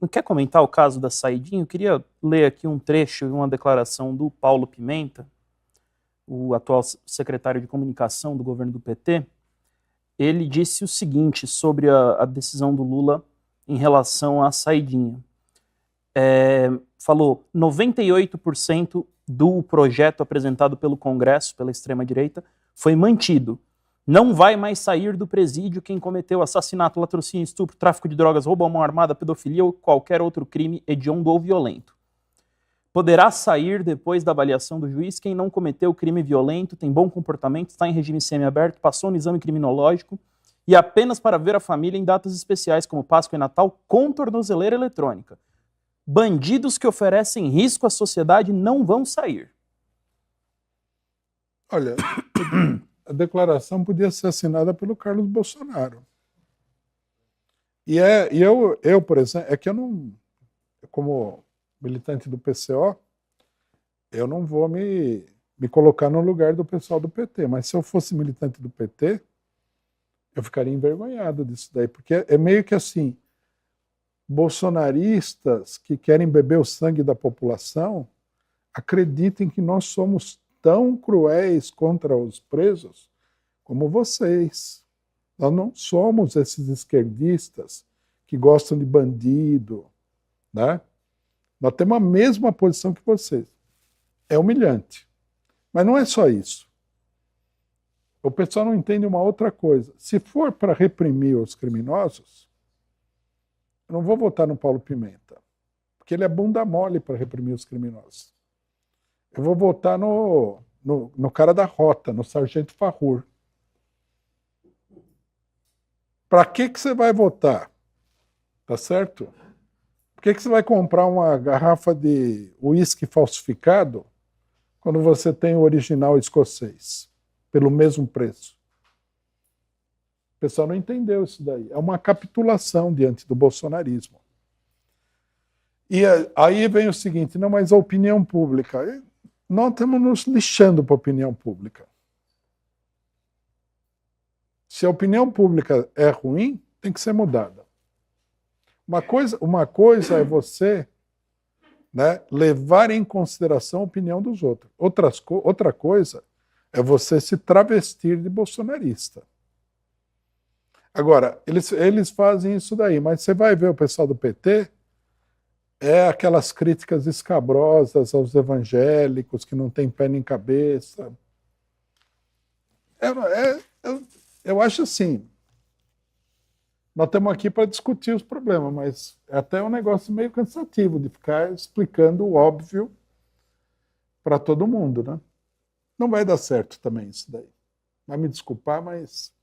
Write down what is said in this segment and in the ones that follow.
quer comentar o caso da saidinha? Eu queria ler aqui um trecho e uma declaração do Paulo Pimenta, o atual secretário de comunicação do governo do PT. Ele disse o seguinte sobre a decisão do Lula em relação à saidinha. Falou: 98% do projeto apresentado pelo Congresso, pela extrema-direita, foi mantido. Não vai mais sair do presídio quem cometeu assassinato, latrocínio, estupro, tráfico de drogas, roubo à mão armada, pedofilia ou qualquer outro crime hediondo ou violento. Poderá sair depois da avaliação do juiz quem não cometeu crime violento, tem bom comportamento, está em regime semiaberto, passou no exame criminológico e apenas para ver a família em datas especiais como Páscoa e Natal com tornozeleira eletrônica. Bandidos que oferecem risco à sociedade não vão sair. Olha, a declaração podia ser assinada pelo Carlos Bolsonaro. E eu, por exemplo, é que eu não, como militante do PCO, eu não vou me colocar no lugar do pessoal do PT, mas se eu fosse militante do PT, eu ficaria envergonhado disso daí, porque é meio que assim, bolsonaristas que querem beber o sangue da população acreditem que nós somos tão cruéis contra os presos como vocês. Nós não somos esses esquerdistas que gostam de bandido, né? Nós temos a mesma posição que vocês. É humilhante. Mas não é só isso. O pessoal não entende uma outra coisa. Se for para reprimir os criminosos, eu não vou votar no Paulo Pimenta, porque ele é bunda mole para reprimir os criminosos. Eu vou votar no cara da rota, no Sargento Farrur. Para que você vai votar? Tá certo? Por que você vai comprar uma garrafa de uísque falsificado quando você tem o original escocês, pelo mesmo preço? O pessoal não entendeu isso daí. É uma capitulação diante do bolsonarismo. E aí vem o seguinte, não, mas a opinião pública... Nós estamos nos lixando para a opinião pública. Se a opinião pública é ruim, tem que ser mudada. Uma coisa é você, né, levar em consideração a opinião dos outros. Outra coisa é você se travestir de bolsonarista. Agora, eles fazem isso daí, mas você vai ver o pessoal do PT... É aquelas críticas escabrosas aos evangélicos que não têm pé nem cabeça. Eu acho assim, nós estamos aqui para discutir os problemas, mas é até um negócio meio cansativo de ficar explicando o óbvio para todo mundo, né? Não vai dar certo também isso daí. Vai me desculpar, mas...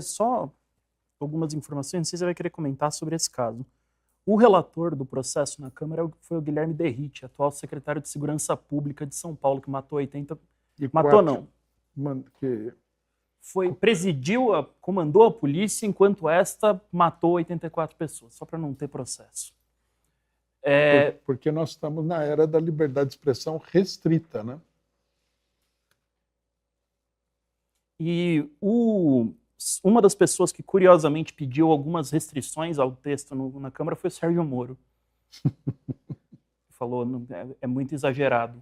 Só algumas informações, não sei se você vai querer comentar sobre esse caso. O relator do processo na Câmara foi o Guilherme Derrite, atual secretário de Segurança Pública de São Paulo, que matou 80... Matou não. Comandou a polícia enquanto esta matou 84 pessoas, só para não ter processo. Porque nós estamos na era da liberdade de expressão restrita, né? E uma das pessoas que, curiosamente, pediu algumas restrições ao texto na Câmara foi o Sérgio Moro. Falou, é muito exagerado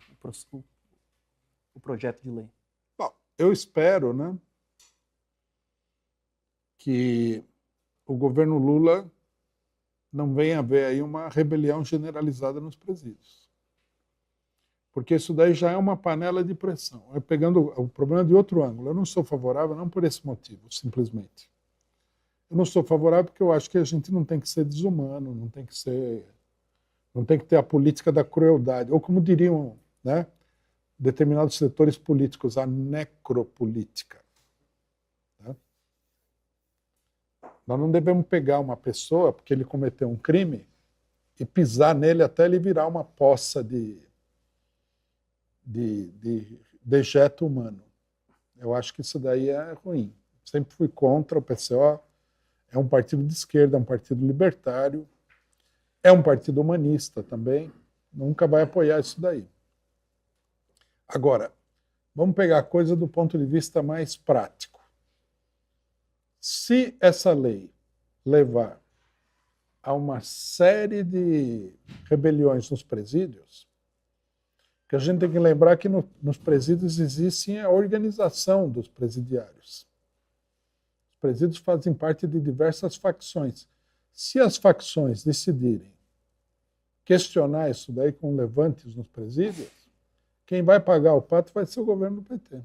o projeto de lei. Bom, eu espero, né, que o governo Lula não venha haver aí uma rebelião generalizada nos presídios. Porque isso daí já é uma panela de pressão. Pegando o problema de outro ângulo. Eu não sou favorável, não por esse motivo, simplesmente. Eu não sou favorável porque eu acho que a gente não tem que ser desumano, não tem que ter a política da crueldade. Ou como diriam, né, determinados setores políticos, a necropolítica. Né? Nós não devemos pegar uma pessoa porque ele cometeu um crime e pisar nele até ele virar uma poça de dejeto humano. Eu acho que isso daí é ruim. Sempre fui contra o PCO. É um partido de esquerda, é um partido libertário, é um partido humanista também. Nunca vai apoiar isso daí. Agora, vamos pegar a coisa do ponto de vista mais prático. Se essa lei levar a uma série de rebeliões nos presídios, que a gente tem que lembrar que nos presídios existe a organização dos presidiários. Os presídios fazem parte de diversas facções. Se as facções decidirem questionar isso daí com levantes nos presídios, quem vai pagar o pato vai ser o governo do PT.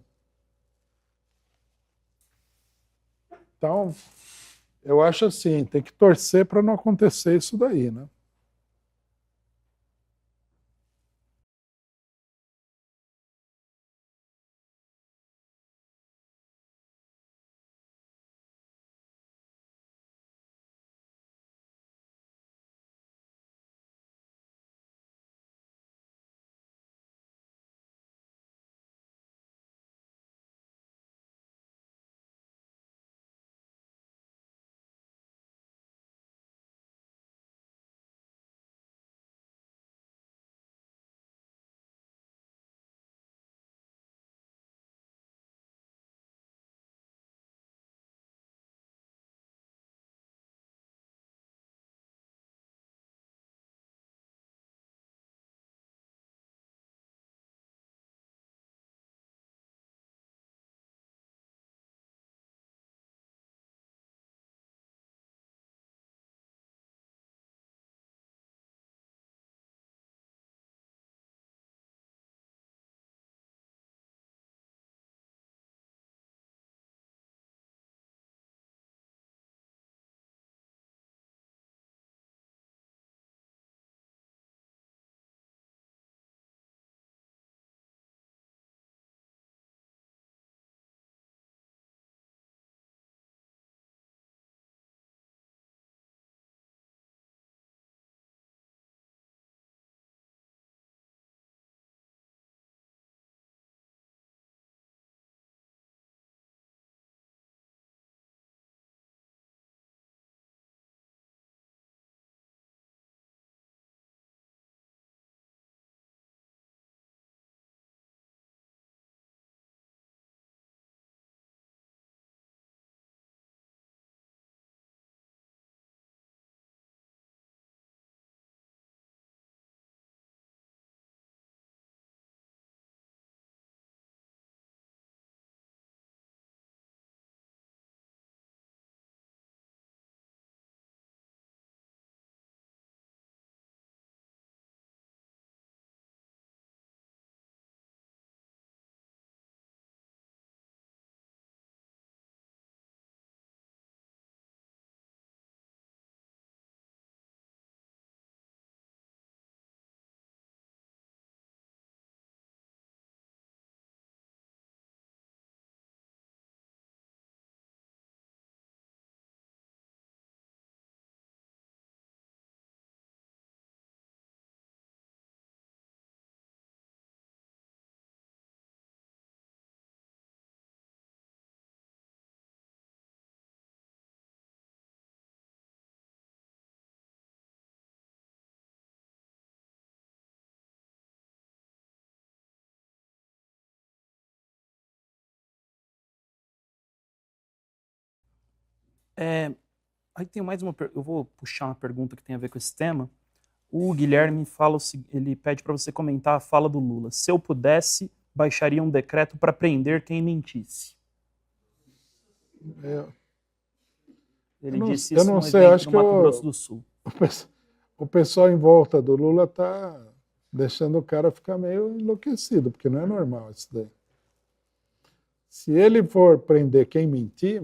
Então, eu acho assim, tem que torcer para não acontecer isso daí, né? Aí tem mais uma. Eu vou puxar uma pergunta que tem a ver com esse tema. O Guilherme fala, ele pede para você comentar a fala do Lula. Se eu pudesse, baixaria um decreto para prender quem mentisse. Ele disse eu isso não num sei, evento acho no que Mato Grosso do Sul. o pessoal em volta do Lula está deixando o cara ficar meio enlouquecido, porque não é normal isso daí. Se ele for prender quem mentir,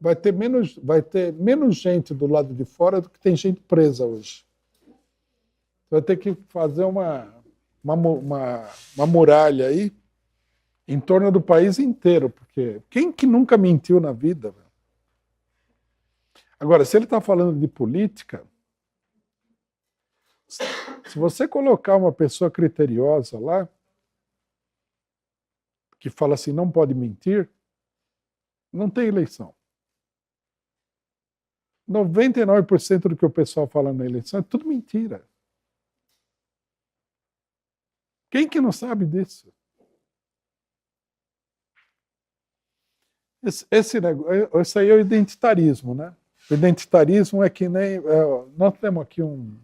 vai ter menos gente do lado de fora do que tem gente presa hoje. Vai ter que fazer uma muralha aí em torno do país inteiro, porque quem que nunca mentiu na vida? Agora, se ele está falando de política, se você colocar uma pessoa criteriosa lá, que fala assim, não pode mentir, não tem eleição. 99% do que o pessoal fala na eleição é tudo mentira. Quem que não sabe disso? Esse aí é o identitarismo, né? O identitarismo é que nem... nós temos aqui um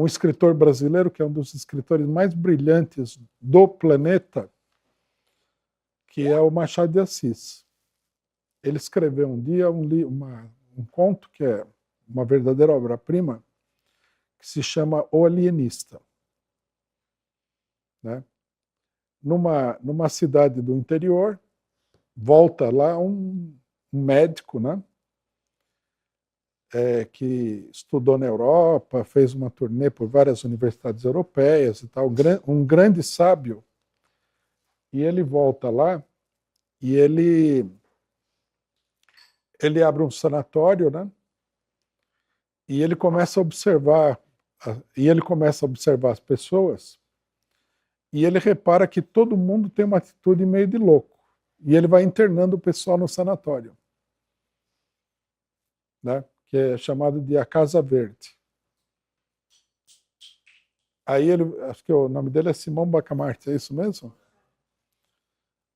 escritor brasileiro, que é um dos escritores mais brilhantes do planeta, que é o Machado de Assis. Ele escreveu um dia um conto que é uma verdadeira obra-prima, que se chama O Alienista. Né? Numa cidade do interior, volta lá um médico, né? Que estudou na Europa, fez uma turnê por várias universidades europeias e tal, um grande sábio, e ele volta lá e ele abre um sanatório, né? E ele começa a observar as pessoas, e ele repara que todo mundo tem uma atitude meio de louco, e ele vai internando o pessoal no sanatório, né? Que é chamado de A Casa Verde. Aí acho que o nome dele é Simão Bacamarte, é isso mesmo?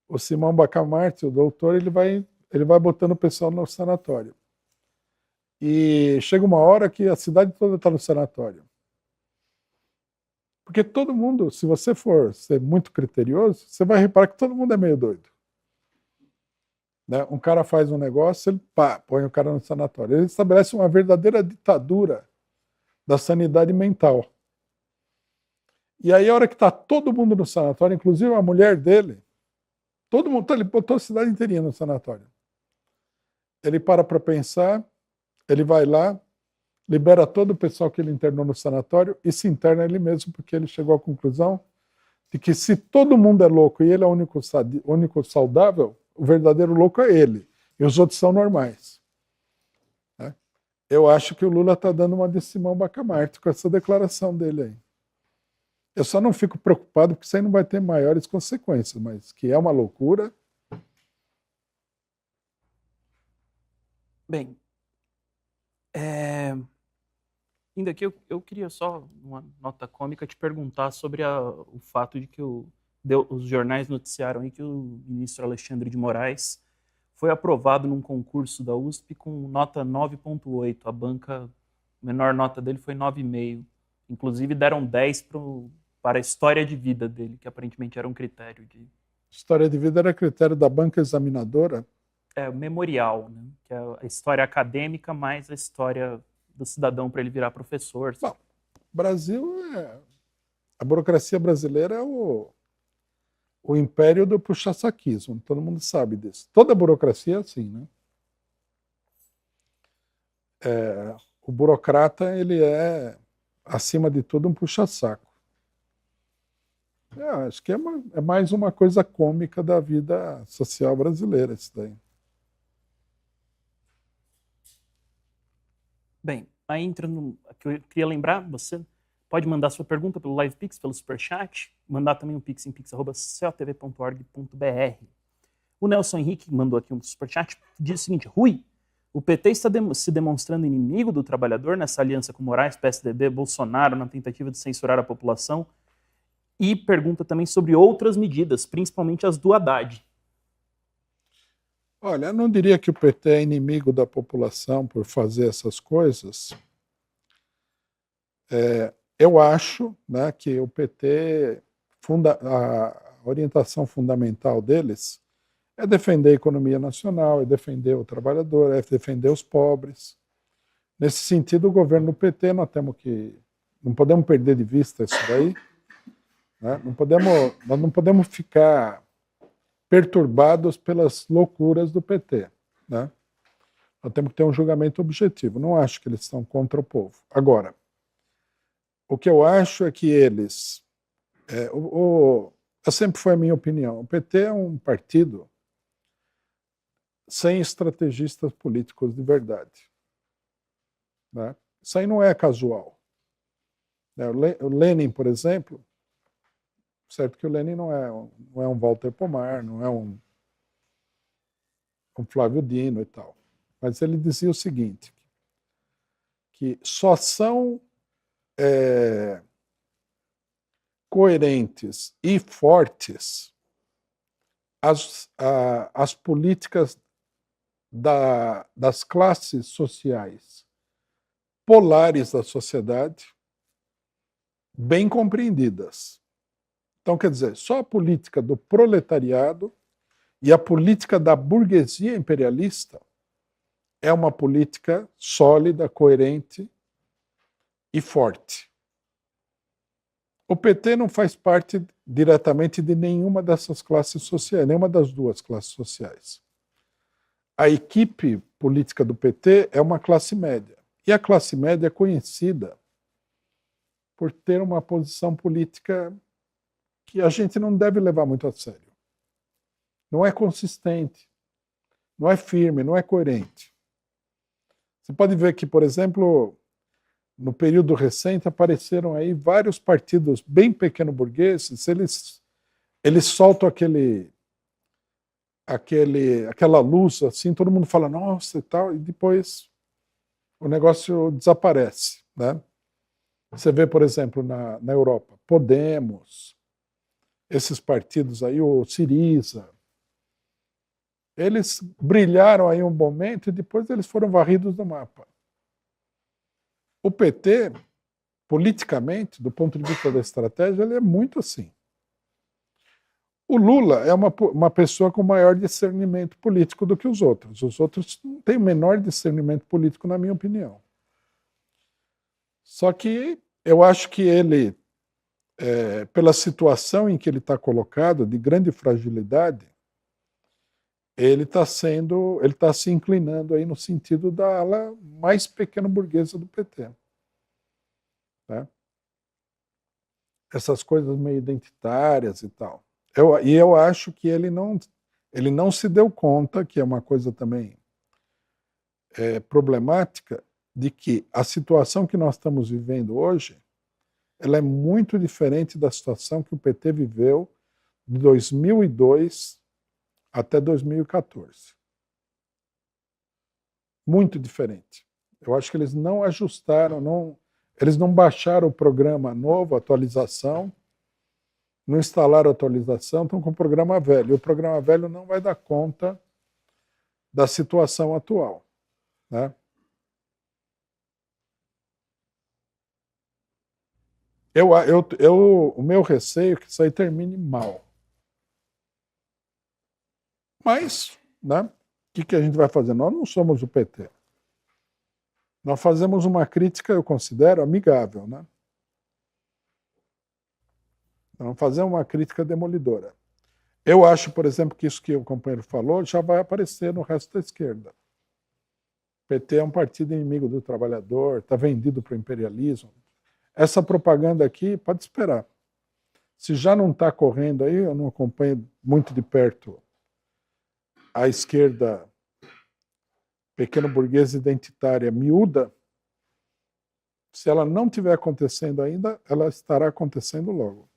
O Simão Bacamarte, o doutor, ele vai botando o pessoal no sanatório. E chega uma hora que a cidade toda está no sanatório. Porque todo mundo, se você for ser muito criterioso, você vai reparar que todo mundo é meio doido. Né? Um cara faz um negócio, ele põe o cara no sanatório. Ele estabelece uma verdadeira ditadura da sanidade mental. E aí, a hora que está todo mundo no sanatório, inclusive a mulher dele, todo mundo, ele botou a cidade inteirinha no sanatório. Ele para pensar, ele vai lá, libera todo o pessoal que ele internou no sanatório e se interna ele mesmo, porque ele chegou à conclusão de que se todo mundo é louco e ele é o único saudável, o verdadeiro louco é ele, e os outros são normais. Né? Eu acho que o Lula está dando uma de Simão Bacamarte com essa declaração dele aí. Eu só não fico preocupado porque isso aí não vai ter maiores consequências, mas que é uma loucura. Bem, ainda aqui eu queria só, uma nota cômica, te perguntar sobre o fato de que os jornais noticiaram aí que o ministro Alexandre de Moraes foi aprovado num concurso da USP com nota 9,8. A menor nota dele foi 9,5. Inclusive deram 10 para a história de vida dele, que aparentemente era um critério de... História de vida era critério da banca examinadora? O memorial, né? Que é a história acadêmica mais a história do cidadão para ele virar professor. Bom, a burocracia brasileira é o império do puxa-saquismo, todo mundo sabe disso. Toda a burocracia é assim, né? O burocrata, ele é, acima de tudo, um puxa-saco. Acho que é mais uma coisa cômica da vida social brasileira, isso daí. Bem, aí entrando, que eu queria lembrar, você pode mandar sua pergunta pelo LivePix, pelo Superchat, mandar também um pix em pix@cotv.org.br. O Nelson Henrique mandou aqui um Superchat, diz o seguinte: Rui, o PT está se demonstrando inimigo do trabalhador nessa aliança com Moraes, PSDB, Bolsonaro, na tentativa de censurar a população, e pergunta também sobre outras medidas, principalmente as do Haddad. Olha, eu não diria que o PT é inimigo da população por fazer essas coisas. Eu acho, né, que o PT, a orientação fundamental deles é defender a economia nacional, é defender o trabalhador, é defender os pobres. Nesse sentido, o governo do PT, não podemos perder de vista isso daí. Né? Nós não podemos ficar perturbados pelas loucuras do PT. Né? Nós temos que ter um julgamento objetivo. Não acho que eles estão contra o povo. Agora, o que eu acho é que eles... sempre foi a minha opinião. O PT é um partido sem estrategistas políticos de verdade. Né? Isso aí não é casual. O Lenin, por exemplo, certo que o Lenin não é um Walter Pomar, não é um Flávio Dino e tal. Mas ele dizia o seguinte, que só são coerentes e fortes as políticas das classes sociais polares da sociedade bem compreendidas. Então, quer dizer, só a política do proletariado e a política da burguesia imperialista é uma política sólida, coerente e forte. O PT não faz parte diretamente de nenhuma dessas classes sociais, nenhuma das duas classes sociais. A equipe política do PT é uma classe média. E a classe média é conhecida por ter uma posição política que a gente não deve levar muito a sério. Não é consistente, não é firme, não é coerente. Você pode ver que, por exemplo, no período recente apareceram aí vários partidos bem pequeno-burgueses, eles soltam aquela luz assim, todo mundo fala, nossa, e tal, e depois o negócio desaparece, né? Você vê, por exemplo, na Europa, Podemos, esses partidos aí, o Syriza, eles brilharam aí um momento e depois eles foram varridos do mapa. O PT, politicamente, do ponto de vista da estratégia, ele é muito assim. O Lula é uma pessoa com maior discernimento político do que os outros. Os outros não têm o menor discernimento político, na minha opinião. Só que eu acho que ele, pela situação em que ele está colocado, de grande fragilidade, ele está se inclinando aí no sentido da ala mais pequeno-burguesa do PT. Né? Essas coisas meio identitárias e tal. Eu acho que ele não se deu conta, que é uma coisa também problemática, de que a situação que nós estamos vivendo hoje, ela é muito diferente da situação que o PT viveu de 2002 até 2014. Muito diferente. Eu acho que eles não ajustaram, eles não baixaram o programa novo, atualização, não instalaram a atualização, estão com o programa velho. E o programa velho não vai dar conta da situação atual. Né? O meu receio é que isso aí termine mal. Mas, né, o que a gente vai fazer? Nós não somos o PT. Nós fazemos uma crítica, eu considero, amigável. Né? Não fazer uma crítica demolidora. Eu acho, por exemplo, que isso que o companheiro falou já vai aparecer no resto da esquerda. O PT é um partido inimigo do trabalhador, está vendido para o imperialismo. Essa propaganda aqui, pode esperar. Se já não está correndo aí, eu não acompanho muito de perto a esquerda pequeno-burguesa identitária miúda, se ela não estiver acontecendo ainda, ela estará acontecendo logo.